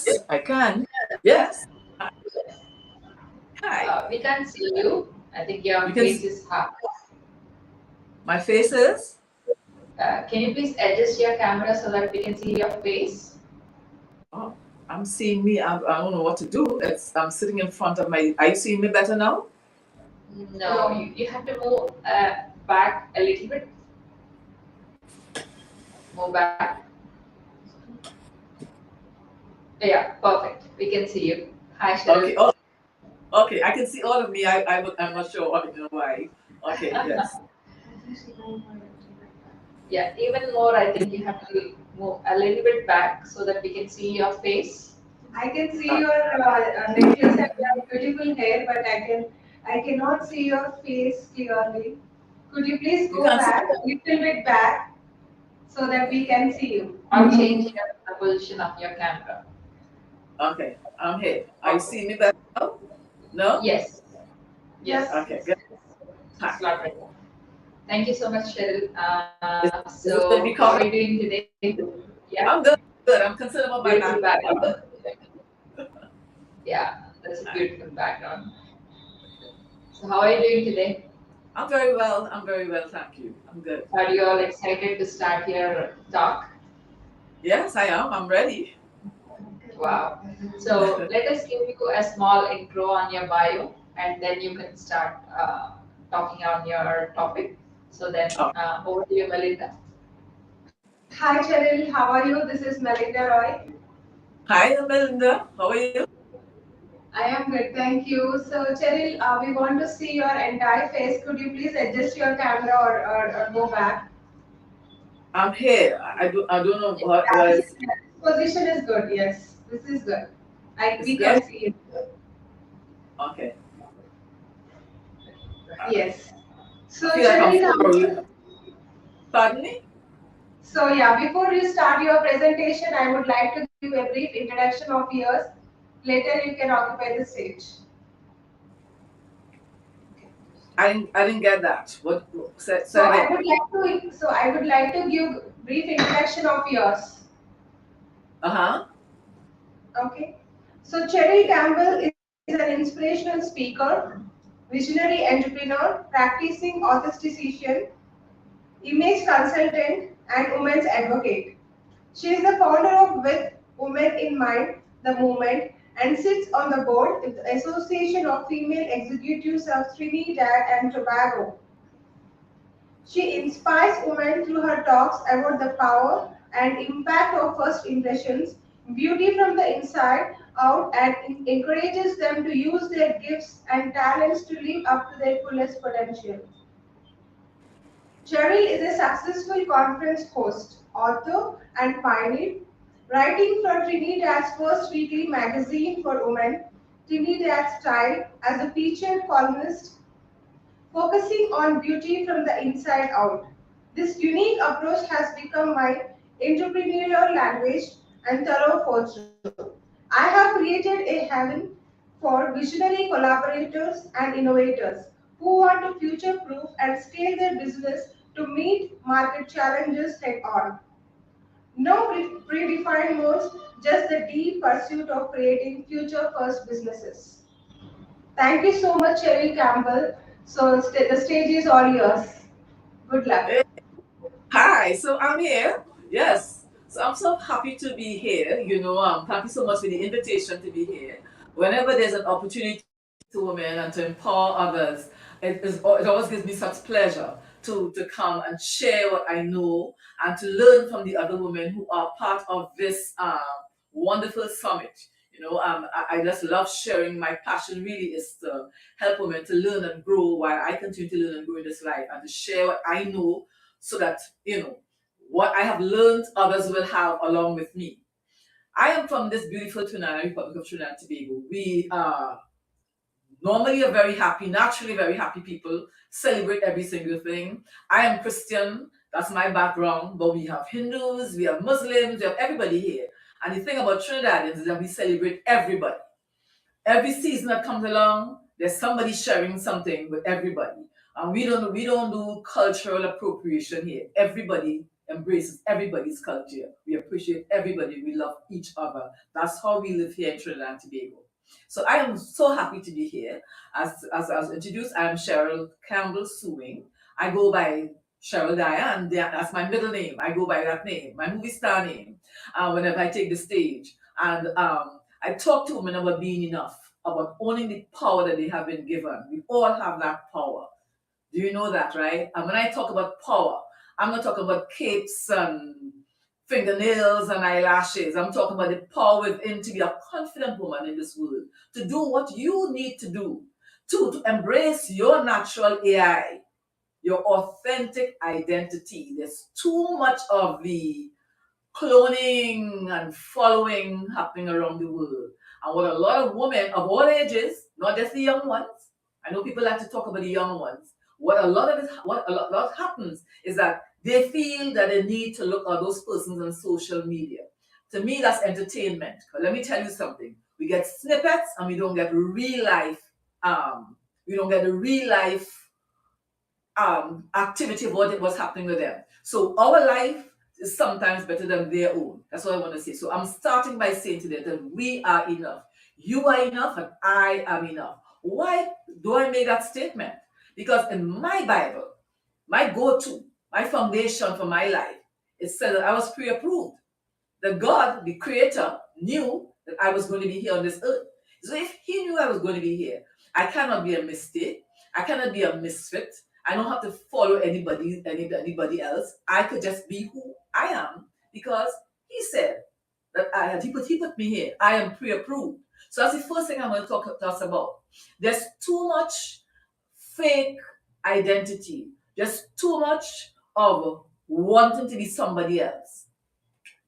Yes, I can. Yes. Hi. We can't see you. I think your You can face see is half. my face is. Can you please adjust your camera so that we can see your face? Oh, I'm seeing me. I don't know what to do. I'm sitting in front of my. Are you seeing me better now? No, you have to move back a little bit. Move back. Yeah, perfect. We can see you. Hi, Okay. Cheryl. Oh, okay. I can see all of me. I'm not sure why. Why. Okay. Yes. Yeah, even more, I think you have to move a little bit back so that we can see your face. I can see your necklace and your beautiful hair, but I cannot see your face clearly. Could you please You go can't see. back a little bit back so that we can see you? I'll change the position of your camera. Okay. I'm here. Are you Okay. seeing me better now? No. Yes. Yes. Yes. Okay. Good. Hi. It's not right. Thank you so much, Cheryl. Is this going to So, be how are you covered? doing today? Yeah, I'm good. Good. I'm concerned about my beautiful back. background. Yeah, that's a beautiful background. So, how are you doing today? I'm very well. I'm very well. Thank you. I'm good. Are you all excited to start your talk? Yes, I am. I'm ready. Wow. So, let us give you a small intro on your bio, and then you can start talking on your topic. So, then Oh, over to you, Melinda. Hi Cheryl, how are you? This is Melinda Roy. hi, Melinda. How are you? I am good, thank you. So Cheryl, we want to see your entire face. Could you please adjust your camera or go back? I'm here. I don't know what Yeah, yes, was. yes. Position is good. Yes, this is good. It's We good. can see it. Okay. Yes. I So feel like I'm Cheryl, flowing. Pardon me? so yeah, before you start your presentation, I would like to give a brief introduction of yours. Later, you can occupy the stage. I didn't get that. What? So Say I again. would like to give brief introduction of yours. Uh huh. Okay. So Cheryl Campbell is an inspirational speaker, visionary entrepreneur, practicing authenticity, image consultant, and women's advocate. She is the founder of With Women in Mind, the movement, and sits on the board of the Association of Female Executives of Trinidad and Tobago. She inspires women through her talks about the power and impact of first impressions, beauty from the inside out, and encourages them to use their gifts and talents to live up to their fullest potential. Cheryl is a successful conference host, author, and pioneer, writing for Trinidad's first weekly magazine for women, Trinidad Style, as a featured columnist focusing on beauty from the inside out. This unique approach has become my entrepreneurial language and thorough fortune. I have created a haven for visionary collaborators and innovators who want to future proof and scale their business to meet market challenges head on. No predefined modes, just the deep pursuit of creating future first businesses. Thank you so much, Cheryl Campbell. So the stage is all yours. Good luck. Hey, hi. So I'm here. Yes. So I'm so happy to be here. Thank you so much for the invitation to be here. Whenever there's an opportunity to women and to empower others, it always gives me such pleasure to come and share what I know and to learn from the other women who are part of this wonderful summit. I just love sharing. My passion really is to help women to learn and grow while I continue to learn and grow in this life and to share what I know so that, what I have learned, others will have along with me. I am from this beautiful Trinidad, Republic of Trinidad and Tobago. We are normally a very happy, naturally very happy people, celebrate every single thing. I am Christian, that's my background, but we have Hindus, we have Muslims, we have everybody here. And the thing about Trinidadians is that we celebrate everybody. Every season that comes along, there's somebody sharing something with everybody. And we don't do cultural appropriation here. Everybody embraces everybody's culture. We appreciate everybody. We love each other. That's how we live here in Trinidad and Tobago. So I am so happy to be here. As I was introduced, I am Cheryl Campbell Suing. I go by Cheryl Diane. That's my middle name. I go by that name, my movie star name, whenever I take the stage. And I talk to women about being enough, about owning the power that they have been given. We all have that power. Do you know that, right? And when I talk about power, I'm not talking about capes and fingernails and eyelashes. I'm talking about the power within to be a confident woman in this world, to do what you need to do, to embrace your natural AI, your authentic identity. There's too much of the cloning and following happening around the world. And what a lot of women of all ages, not just the young ones, I know people like to talk about the young ones. What a lot happens is that they feel that they need to look at those persons on social media. To me, that's entertainment. But let me tell you something. We get snippets and we don't get real life. We don't get the real life activity of what's happening with them. So our life is sometimes better than their own. That's what I want to say. So I'm starting by saying today that we are enough. You are enough and I am enough. Why do I make that statement? Because in my Bible, my go-to, my foundation for my life, it said that I was pre-approved. That God, the creator, knew that I was going to be here on this earth. So if he knew I was going to be here, I cannot be a mistake. I cannot be a misfit. I don't have to follow anybody else. I could just be who I am because he said that he put me here. I am pre-approved. So that's the first thing I'm going to talk to us about. There's too much fake identity. There's too much of wanting to be somebody else.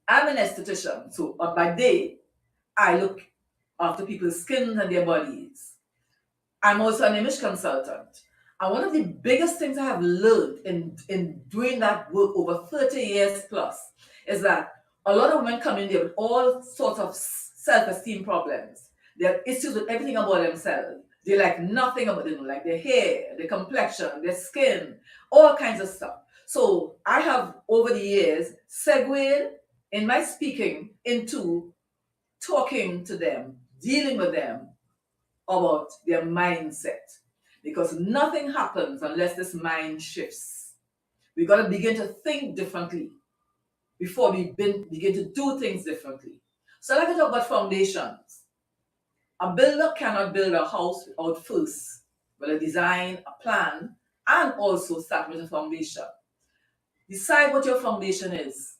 I'm an esthetician, so by day, I look after people's skin and their bodies. I'm also an image consultant. And one of the biggest things I have learned in doing that work over 30 years plus is that a lot of women come in there with all sorts of self-esteem problems. They have issues with everything about themselves. They like nothing about them, like their hair, their complexion, their skin, all kinds of stuff. So I have over the years segued in my speaking into talking to them, dealing with them about their mindset. Because nothing happens unless this mind shifts. We got to begin to think differently before we begin to do things differently. So I'd like to talk about foundations. A builder cannot build a house without first with a design, a plan, and also start with a foundation. Decide what your foundation is.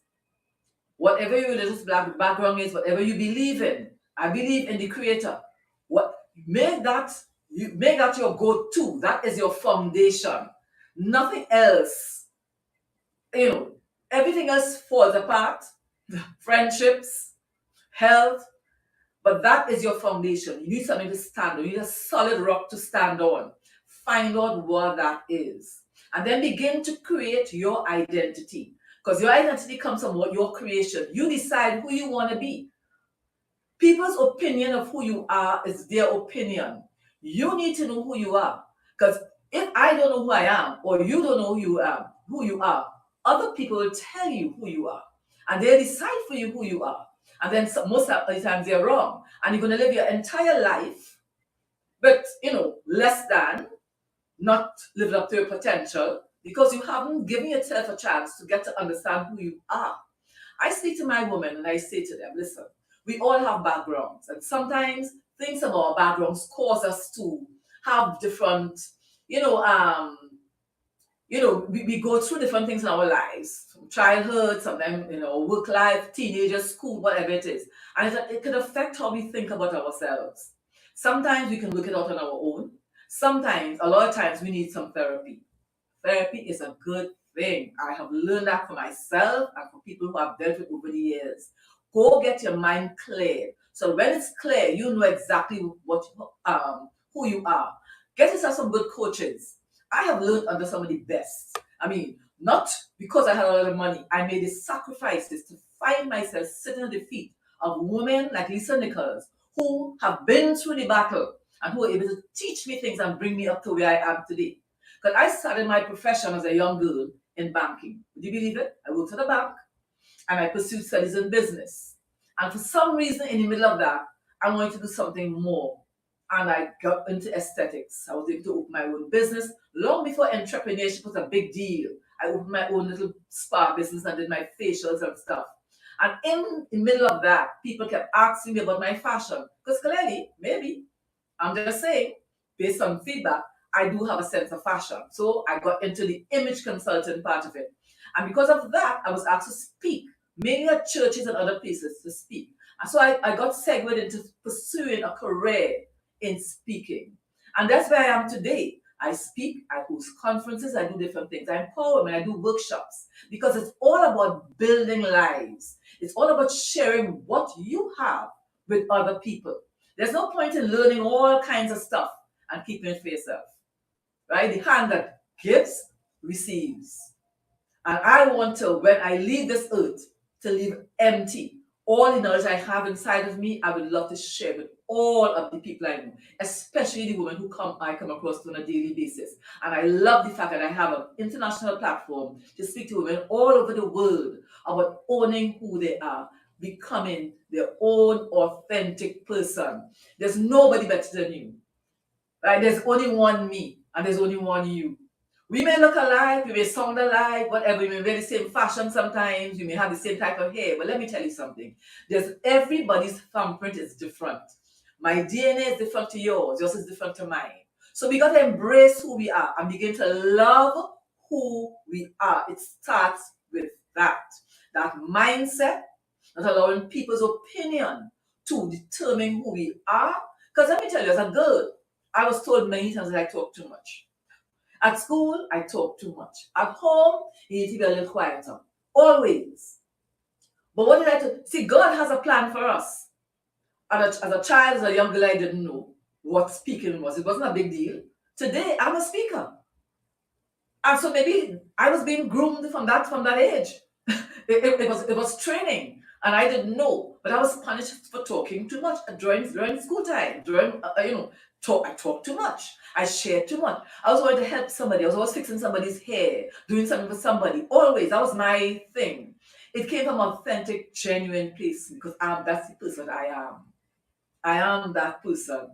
Whatever your religious background is, whatever you believe in. I believe in the creator. What make that your go-to. That is your foundation. Nothing else, you know, everything else falls apart. Friendships, health, but that is your foundation. You need something to stand on. You need a solid rock to stand on. Find out what that is. And then begin to create your identity. Because your identity comes from what your creation. You decide who you want to be. People's opinion of who you are is their opinion. You need to know who you are. Because if I don't know who I am, or you don't know who you are, other people will tell you who you are. And they'll decide for you who you are. And then most of the times they're wrong. And you're going to live your entire life, but less than, not living up to your potential, because you haven't given yourself a chance to get to understand who you are. I speak to my women and I say to them, listen, we all have backgrounds, and sometimes things about our backgrounds cause us to have different, we go through different things in our lives, from childhood, sometimes, work life, teenager, school, whatever it is. And it can affect how we think about ourselves. Sometimes we can work it out on our own. Sometimes, a lot of times, we need some therapy. Therapy is a good thing. I have learned that for myself and for people who have dealt with over the years. Go get your mind cleared. So when it's clear, you know exactly who you are. Get yourself some good coaches. I have learned under some of the best. I mean, not because I had a lot of money. I made the sacrifices to find myself sitting at the feet of women like Lisa Nichols, who have been through the battle and who are able to teach me things and bring me up to where I am today. Because I started my profession as a young girl in banking. Would you believe it? I worked at a bank and I pursued studies in business. And for some reason, in the middle of that, I wanted to do something more. And I got into aesthetics. I was able to open my own business long before entrepreneurship was a big deal. I opened my own little spa business and did my facials and stuff. And in the middle of that, people kept asking me about my fashion. Because clearly, maybe, I'm just saying, based on feedback, I do have a sense of fashion. So I got into the image consultant part of it. And because of that, I was asked to speak, mainly at churches and other places to speak. And so I got segued into pursuing a career in speaking. And that's where I am today. I speak, I host conferences, I do different things. I empower women, I do workshops because it's all about building lives. It's all about sharing what you have with other people. There's no point in learning all kinds of stuff and keeping it for yourself, right? The hand that gives receives. And I want to, when I leave this earth, to leave empty. All the knowledge I have inside of me, I would love to share with all of the people I know, especially the women who I come across on a daily basis. And I love the fact that I have an international platform to speak to women all over the world about owning who they are, becoming their own authentic person. There's nobody better than you, right? There's only one me, and there's only one you. We may look alike, we may sound alike, whatever. We may wear the same fashion sometimes, we may have the same type of hair. But let me tell you something. Everybody's thumbprint is different. My DNA is different to yours. Yours is different to mine. So we got to embrace who we are and begin to love who we are. It starts with that. That mindset, not allowing people's opinion to determine who we are. Because let me tell you, as a girl, I was told many times that I talk too much. At school, I talk too much. At home, you need to be a little quieter. Always. But what did I do? See, God has a plan for us. As a child, as a young girl, I didn't know what speaking was. It wasn't a big deal. Today, I'm a speaker. And so maybe I was being groomed from that age. It was training. And I didn't know. But I was punished for talking too much during school time. I talked too much. I shared too much. I was going to help somebody. I was always fixing somebody's hair, doing something for somebody. Always. That was my thing. It came from authentic, genuine place because that's the person I am. I am that person.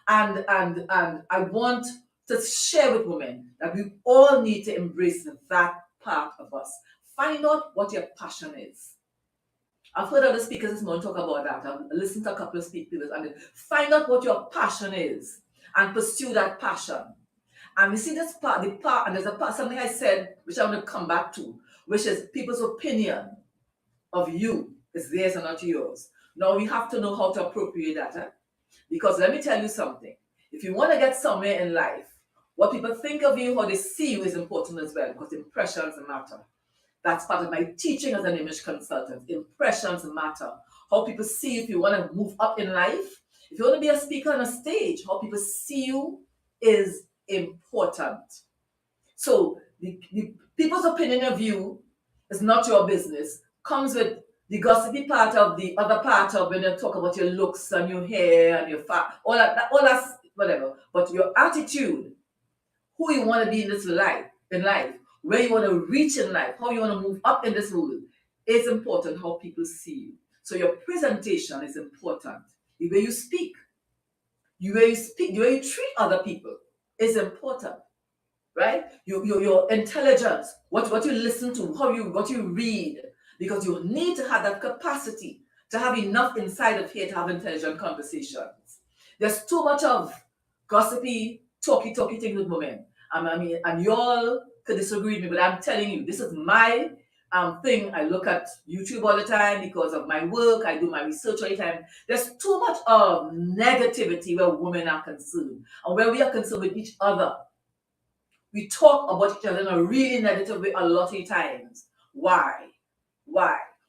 And I want to share with women that we all need to embrace that part of us. Find out what your passion is. I've heard other speakers this morning talk about that. I've listened to a couple of speakers and find out what your passion is and pursue that passion. And we see this part, and there's a part, something I said, which I want to come back to, which is people's opinion of you is theirs and not yours. Now we have to know how to appropriate that. Because let me tell you something. If you want to get somewhere in life, what people think of you, how they see you is important as well, because impressions matter. That's part of my teaching as an image consultant. Impressions matter. How people see you if you want to move up in life. If you want to be a speaker on a stage, how people see you is important. So the people's opinion of you is not your business. Comes with the gossipy part of the other part of when they talk about your looks and your hair and your fat, all that's whatever. But your attitude, who you want to be in life, where you want to reach in life, how you want to move up in this world, is important. How people see you. So your presentation is important. The way you speak, the way you treat other people is important, right? Your intelligence, what you listen to, what you read, because you need to have that capacity to have enough inside of here to have intelligent conversations. There's too much of gossipy, talky things with women. And y'all could disagree with me, but I'm telling you, this is my thing. I look at YouTube all the time because of my work. I do my research all the time. There's too much of negativity where women are concerned and where we are concerned with each other. We talk about each other in a really negative way a lot of times. Why?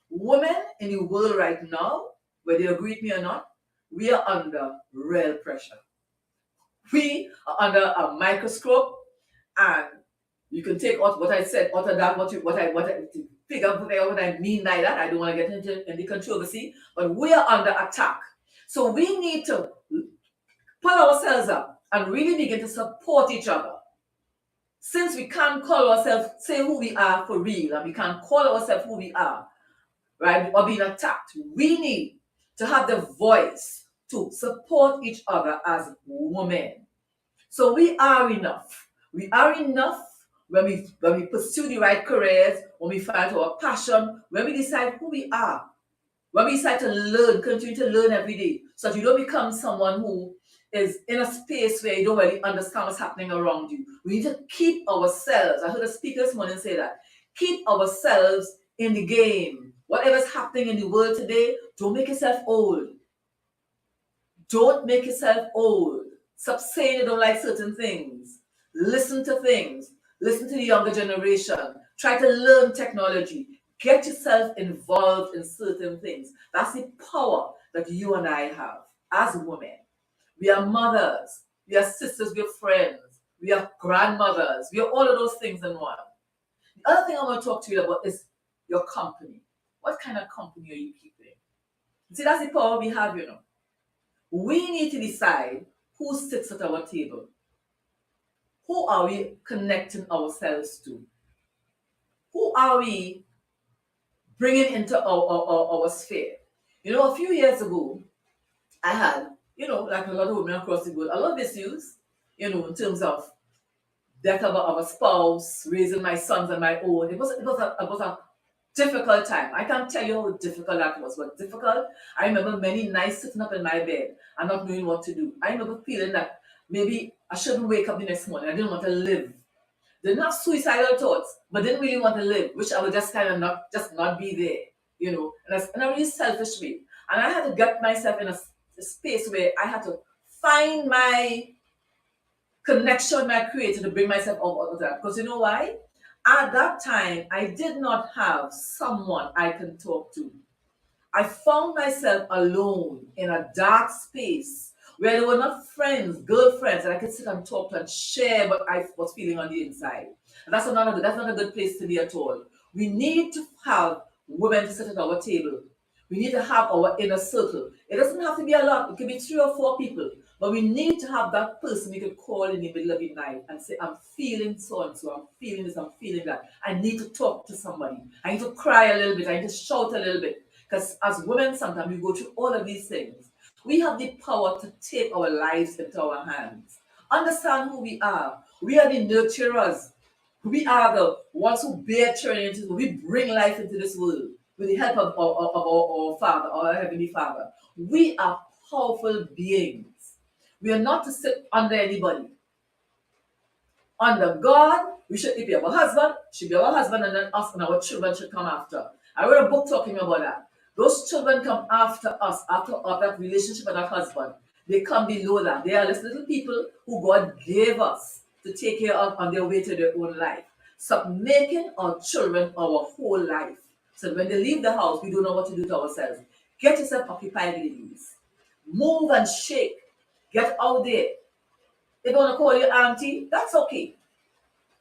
Women in the world right now, whether they agree with me or not, we are under real pressure. We are under a microscope, and you can take out what I said out of that, to figure out what I mean by that. I don't want to get into any controversy, but we are under attack. So we need to pull ourselves up and really begin to support each other. Since we can't call ourselves, say who we are for real, and we can't call ourselves who we are, right, or being attacked, we need to have the voice to support each other as women. So we are enough. We are enough when we pursue the right careers, when we find our passion, when we decide who we are, when we decide to learn, continue to learn every day, so that you don't become someone who is in a space where you don't really understand what's happening around you. We need to keep ourselves. I heard a speaker this morning say that. Keep ourselves in the game. Whatever's happening in the world today, don't make yourself old. Don't make yourself old. Stop saying you don't like certain things. Listen to things. Listen to the younger generation. Try to learn technology. Get yourself involved in certain things. That's the power that you and I have as women. We are mothers. We are sisters. We are friends. We are grandmothers. We are all of those things in one. The other thing I want to talk to you about is your company. What kind of company are you keeping? See, that's the power we have, you know. We need to decide who sits at our table. Who are we connecting ourselves to? Who are we bringing into our sphere? You know, a few years ago, I had, you know, like a lot of women across the world, a lot of issues, you know, in terms of death of a spouse, raising my sons on my own. It was a difficult time. I can't tell you how difficult that was, but difficult. I remember many nights sitting up in my bed and not knowing what to do. I remember feeling that maybe I shouldn't wake up the next morning. I didn't want to live. Didn't have suicidal thoughts, but didn't really want to live, which I would just kind of not be there, you know, in a really selfish way. And I had to get myself in a space where I had to find my connection with my creator to bring myself out of that. Because you know why? At that time, I did not have someone I can talk to. I found myself alone in a dark space where there were not friends, girlfriends that I could sit and talk to and share what I was feeling on the inside. And that's not a good place to be at all. We need to have women to sit at our table. We need to have our inner circle. It doesn't have to be a lot. It could be 3 or 4 people. But we need to have that person we could call in the middle of the night and say, I'm feeling so and so, I'm feeling this, I'm feeling that. I need to talk to somebody. I need to cry a little bit. I need to shout a little bit. Because as women, sometimes we go through all of these things. We have the power to take our lives into our hands. Understand who we are. We are the nurturers. We are the ones who bear children into. We bring life into this world with the help of our Father, our Heavenly Father. We are powerful beings. We are not to sit under anybody. Under God, we should be our husband, should be our husband, and then us and our children should come after. I wrote a book talking about that. Those children come after us, after that relationship with our husband. They come below that. They are just little people who God gave us to take care of on their way to their own life. Stop making our children our whole life. So when they leave the house, we don't know what to do to ourselves. Get yourself occupied, ladies. Move and shake. Get out there. They want to call you auntie, that's okay.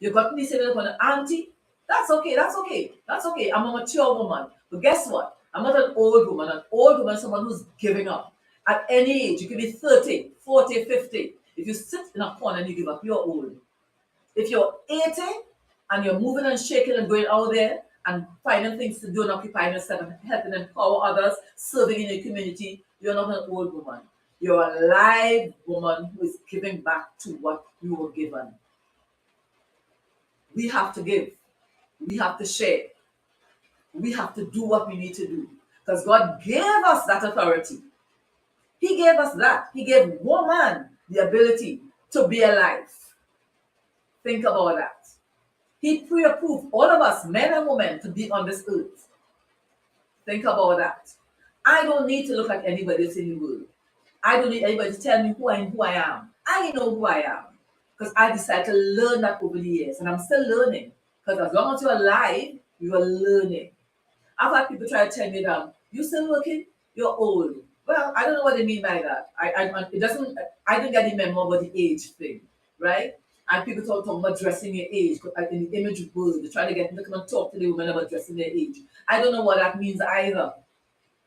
You got me saying upon an auntie, that's okay, that's okay, that's okay. I'm a mature woman. But guess what? I'm not an old woman. An old woman is someone who's giving up. At any age, you can be 30, 40, 50. If you sit in a corner and you give up, you're old. If you're 80 and you're moving and shaking and going out there and finding things to do and occupying yourself and helping empower others, serving in your community, you're not an old woman. You're a live woman who is giving back to what you were given. We have to give. We have to share. We have to do what we need to do. Because God gave us that authority. He gave us that. He gave woman the ability to be alive. Think about that. He pre-approved all of us, men and women, to be on this earth. Think about that. I don't need to look like anybody else in the world. I don't need anybody to tell me who I am. I know who I am. Because I decided to learn that over the years. And I'm still learning. Because as long as you're alive, you are learning. I've had people try to tell me that, you still working? You're old. Well, I don't know what they mean by that. I didn't get the memo about the age thing, right? And people talk about dressing your age. In the image world, they try to get them to come and talk to the women about dressing their age. I don't know what that means either.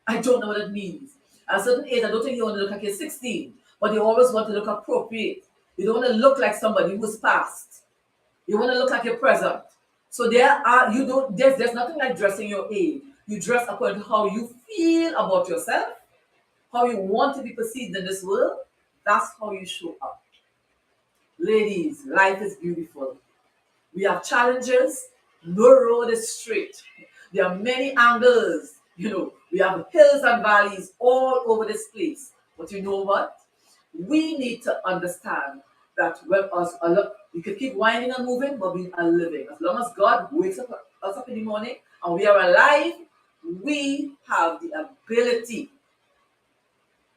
I don't know what it means. At a certain age, I don't think you want to look like you're 16, but you always want to look appropriate. You don't want to look like somebody who's past. You want to look like your present. So there are you don't there's nothing like dressing your age. You dress according to how you feel about yourself, how you want to be perceived in this world. That's how you show up. Ladies, life is beautiful. We have challenges. No road is straight. There are many angles. We have hills and valleys all over this place. But you know what? We need to understand that when we can keep winding and moving, but we are living. As long as God wakes us up in the morning and we are alive, we have the ability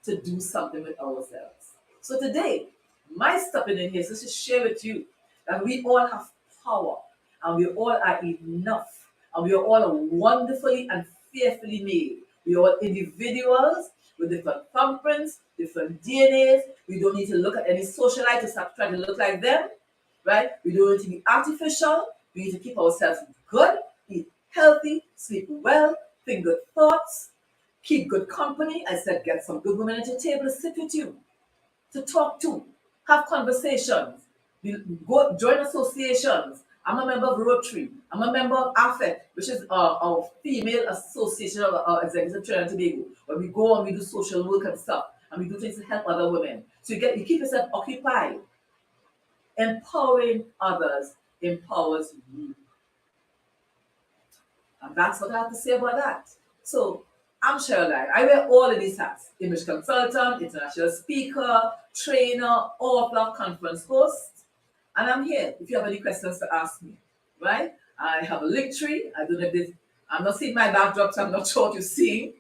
to do something with ourselves. So today, my stepping in here is just to share with you that we all have power and we all are enough and we are all wonderfully and fearfully made. We are all individuals with different thumbprints, different DNAs. We don't need to look at any socialite to start trying to look like them, right? We don't need to be artificial. We need to keep ourselves good, eat healthy, sleep well, think good thoughts, keep good company. I said, get some good women at your table to sit with you, to talk to, have conversations, go join associations. I'm a member of Rotary. I'm a member of AFET, which is our female association of executive Trinidad and Tobago, where we go and we do social work and stuff, and we do things to help other women. So you keep yourself occupied. Empowering others empowers you. And that's what I have to say about that. So I'm Cheryl. I wear all of these hats: image consultant, international speaker, trainer, author, conference host. And I'm here if you have any questions to ask me. Right? I have a link tree. I don't know if this, I'm not seeing my backdrop, so I'm not sure what you're seeing.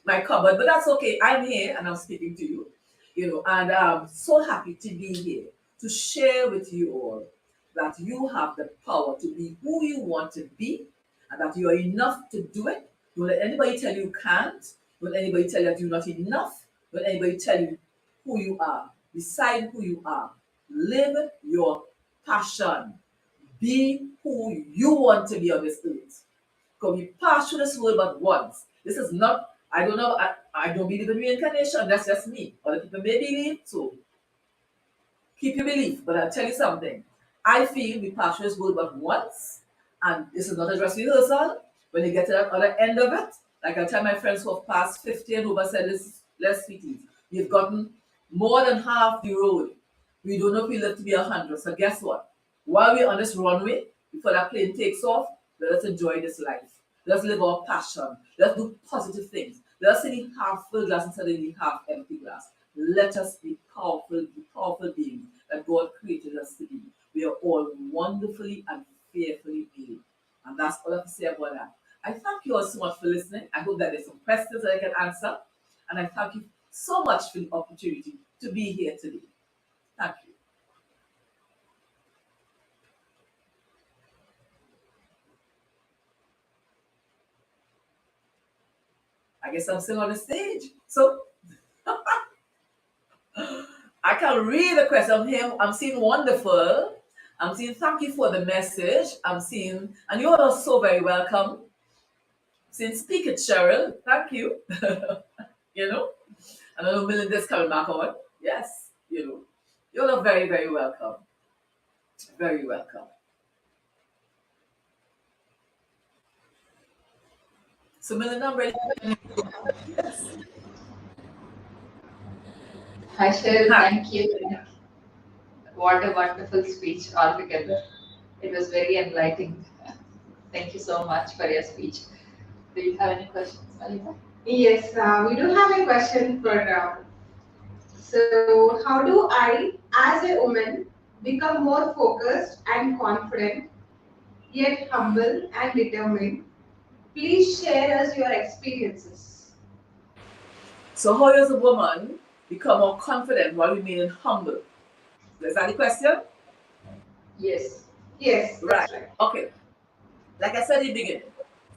my cupboard, but that's okay. I'm here and I'm speaking to you. And I'm so happy to be here to share with you all that you have the power to be who you want to be and that you are enough to do it. Don't let anybody tell you can't. Don't let anybody tell you that you're not enough. Don't let anybody tell you who you are. Decide who you are. Live your passion. Be who you want to be on this earth. Because we pass through this world but once. This is not, I don't know, I don't believe in reincarnation. That's just me. Other people may believe, so keep your belief. But I'll tell you something. I feel we pass through this world but once, and this is not a dress rehearsal. When you get to that other end of it, like I tell my friends who have passed 50 and over, said, let's sweeties, we've gotten more than half the road. We don't know if we live to be 100. So guess what? While we're on this runway, before that plane takes off, let us enjoy this life. Let's live our passion. Let's do positive things. Let us see the half full glass instead of the half empty glass. Let us be powerful beings that God created us to be. We are all wonderfully and fearfully made. And that's all I have to say about that. I thank you all so much for listening. I hope that there's some questions that I can answer. And I thank you so much for the opportunity to be here today. Thank you. I guess I'm still on the stage. So I can read the question of him. I'm seeing wonderful. I'm seeing thank you for the message. I'm seeing, and you all are so very welcome. Seeing speak it, Cheryl. Thank you. you know, and I know Melinda's coming back on. Yes, you all are very, very welcome. Very welcome. So Melinda, I'm ready. Yes. Hi, Cheryl. Hi. Thank you. What a wonderful speech altogether. It was very enlightening. Thank you so much for your speech. Do you have any questions, Malika? Yes, we do have a question for. So, how do I, as a woman, become more focused and confident, yet humble and determined? Please share us your experiences. So how does a woman become more confident while remaining humble? Is that the question? Yes. Yes, Right. that's right. Okay. Like I said in the beginning,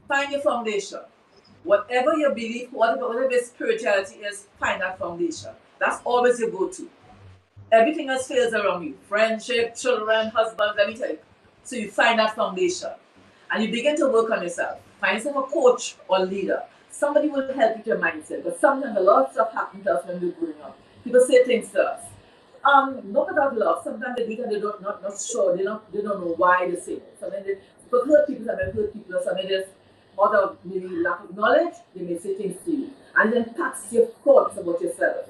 find your foundation. Whatever your belief, whatever your spirituality is, find that foundation. That's always your go-to. Everything else fails around you. Friendship, children, husband, let me tell you. So you find that foundation. And you begin to work on yourself. Find yourself a coach or leader. Somebody will help you with your mindset. But sometimes a lot of stuff happens to us when we're growing up. People say things to us. Not about love. Sometimes they do it and they don't not sure. They don't know why they say it. Sometimes they because hurt people, sometimes hurt people, sometimes just out of maybe lack of knowledge, they may say things to you. And then tax your thoughts about yourself.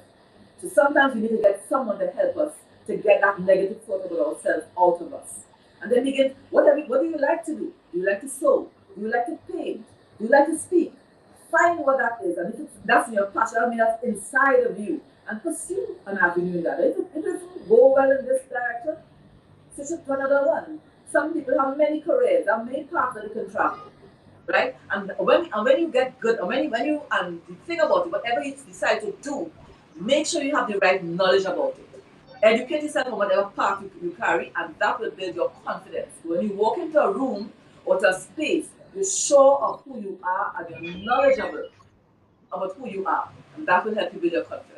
So sometimes we need to get someone to help us to get that negative thought about ourselves out of us. And then begin, what do you like to do? Do you like to sew? Do you like to paint? Do you like to speak? Find what that is. And if that's in your passion, I mean that's inside of you. And pursue an avenue in that. If it doesn't go well in this direction, switch it to another one. Some people have many careers, have many paths that they can travel, right? And when you get good, and when you think about it, whatever you decide to do, make sure you have the right knowledge about it. Educate yourself on whatever path you carry, and that will build your confidence. When you walk into a room or to a space, you're sure of who you are and you're knowledgeable about who you are, and that will help you build your confidence.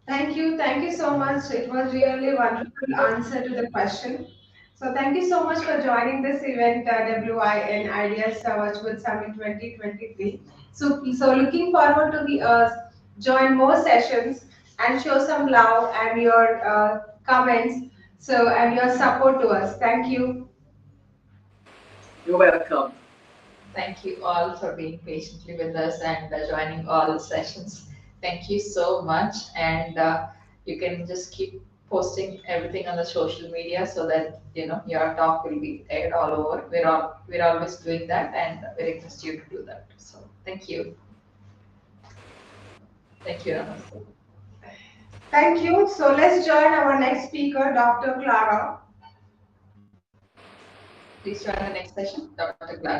Thank you so much. It was really a wonderful answer to the question. So thank you so much for joining this event, WIN Ideas Virtual Summit 2023. So looking forward to the join more sessions and show some love and your comments. So and your support to us. Thank you. You're welcome. Thank you all for being patiently with us and joining all the sessions. Thank you so much. And you can just keep posting everything on the social media so that your talk will be aired all over. We're always doing that, and we request you to do that. So thank you. Thank you, Namaste. Thank you. So let's join our next speaker, Dr. Clara. Please join the next session, Dr. Clara.